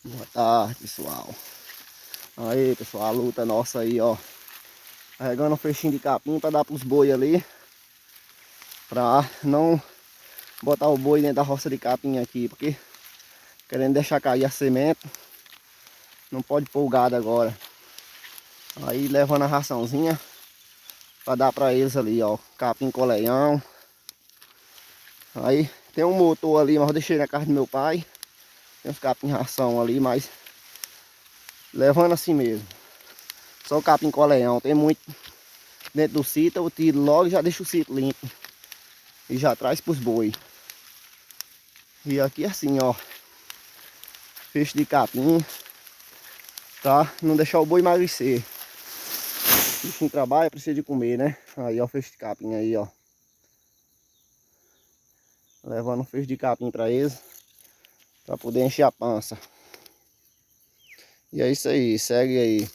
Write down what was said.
Boa tarde, pessoal. Aí, pessoal, a luta nossa aí, ó. Carregando um feixinho de capim pra dar pros boi ali. Pra não botar o boi dentro da roça de capim aqui, porque querendo deixar cair a semente. Não pode pôr o gado agora. Aí levando a raçãozinha pra dar pra eles ali, ó. Capim com leão. Aí tem um motor ali, mas eu deixei na casa do meu pai. Tem uns capim ração ali, mas levando assim mesmo. Só o capim com leão. Tem muito dentro do sítio, eu tiro logo e já deixo o sítio limpo. E já traz pros boi. E aqui assim, ó. Feixe de capim. Tá? Não deixar o boi emagrecer. O bichinho trabalha, precisa de comer, né? Aí, ó, feixe de capim aí, ó. Levando um feixe de capim pra eles. Pra poder encher a pança. E é isso aí, segue aí.